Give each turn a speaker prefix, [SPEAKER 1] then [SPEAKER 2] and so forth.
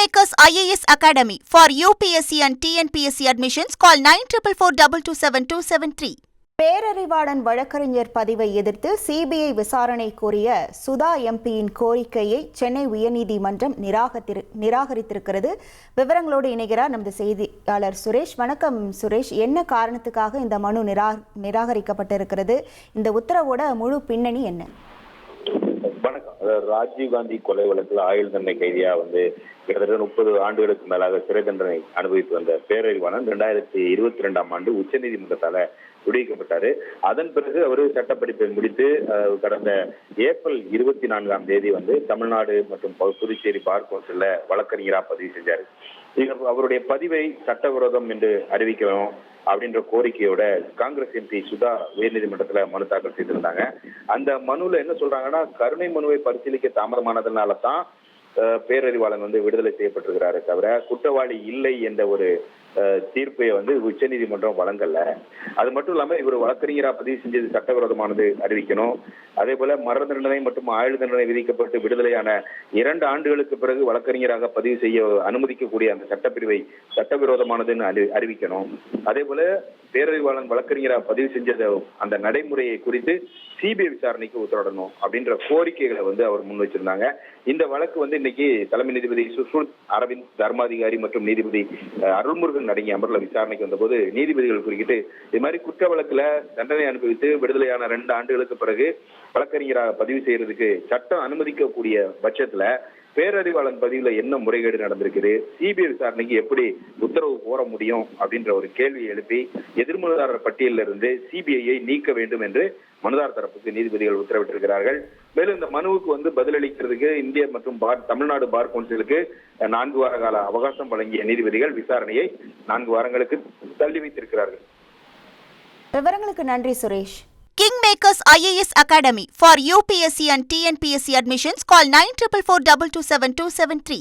[SPEAKER 1] Kingmakers IAS Academy for UPSC and TNPSC admissions. Call 9442272273. Perarivalan வழக்கறிஞர் பதிவை எதிர்த்து சிபிஐ விசாரணை கோரிய சுதா எம்பியின் கோரிக்கையை சென்னை உயர்நீதிமன்றம் நிராகரித்திருக்கிறது. விவரங்களோடு இணைகிறார் நமது செய்தியாளர் சுரேஷ். வணக்கம் சுரேஷ், என்ன காரணத்துக்காக இந்த மனு நிராகரிக்கப்பட்டிருக்கிறது? இந்த உத்தரவோட முழு பின்னணி என்ன?
[SPEAKER 2] வணக்கம். ராஜீவ்காந்தி கொலை வழக்கில் ஆயுள் தண்டனை கைதியா கிட்டத்தட்ட 30 ஆண்டுகளுக்கு மேலாக சிறை தண்டனை அனுபவித்து வந்த பேரறிவாளன் 2022ஆம் ஆண்டு உச்சநீதிமன்றத்தால விடுவிக்கப்பட்டாரு. அதன் பிறகு அவர் சட்டப்படிப்பை முடித்து கடந்த ஏப்ரல் 24ஆம் தேதி தமிழ்நாடு மற்றும் புதுச்சேரி பார் கவுன்சில்ல வழக்கறிஞரா பதிவு செஞ்சாரு. அவருடைய பதிவை சட்டவிரோதம் என்று அறிவிக்கணும் அப்படின்ற கோரிக்கையோட காங்கிரஸ் எம்பி சுதா உயர்நீதிமன்றத்துல மனு தாக்கல் செய்திருந்தாங்க. அந்த மனுல என்ன சொல்றாங்கன்னா, கருணை மனுவை பரிசீலிக்க தாமதமானதுனால தான் பேரறிவாளன் விடுதலை செய்யப்பட்டிருக்கிறாரே தவிர குற்றவாளி இல்லை என்ற ஒரு தீர்ப்பை உச்சநீதிமன்றம் வழங்கல. அது மட்டும் இல்லாம இவர் வழக்கறிஞரா பதிவு செஞ்சது சட்டவிரோதமானது அறிவிக்கணும். அதே போல மரண தண்டனை மற்றும் ஆயுள் தண்டனை விதிக்கப்பட்டு விடுதலையான 2 ஆண்டுகளுக்கு பிறகு வழக்கறிஞராக பதிவு செய்ய அனுமதிக்கக்கூடிய அந்த சட்டப்பிரிவை சட்டவிரோதமானதுன்னு அறிவிக்கணும். அதே போல பேரறிவாளன் வழக்கறிஞராக பதிவு செஞ்சத அந்த நடைமுறையை குறித்து சிபிஐ விசாரணைக்கு உத்தரவிடணும் அப்படின்ற கோரிக்கைகளை அவர் முன் வச்சிருந்தாங்க. இந்த வழக்கு இன்னைக்கு தலைமை நீதிபதி சுஷ்ருத் அரவிந்த் தர்மாதிகாரி மற்றும் நீதிபதி அருள்முருகன் அடங்கிய அமர்ல விசாரணைக்கு வந்தபோது நீதிபதிகள் குறிக்கிட்டு இது மாதிரி குற்ற வழக்குல தண்டனை அனுபவித்து விடுதலையான 2 ஆண்டுகளுக்கு பிறகு வழக்கறிஞராக பதிவு செய்யறதுக்கு சட்டம் அனுமதிக்கக்கூடிய பட்சத்துல பேரறிவாளன் பதிவுல என்ன முறைகேடு நடந்திருக்குது, சிபிஐ விசாரணைக்கு எப்படி உத்தரவு கோர முடியும் அப்படின்ற ஒரு கேள்வியை எழுப்பி எதிர்மனுதாரர் பட்டியலில் இருந்து சிபிஐயை நீக்க வேண்டும் என்று மனுதார் தரப்புக்கு நீதிபதிகள் உத்தரவிட்டிருக்கிறார்கள். மேலும் இந்த மனுவுக்கு பதிலளிக்கிறதுக்கு இந்திய மற்றும் தமிழ்நாடு பார் கவுன்சிலுக்கு 4 வார கால அவகாசம் வழங்கிய நீதிபதிகள் விசாரணையை 4 வாரங்களுக்கு தள்ளி வைத்திருக்கிறார்கள்.
[SPEAKER 1] விவரங்களுக்கு நன்றி Suresh. Kingmakers IAS Academy for UPSC and TNPSC admissions. Call 9442272273.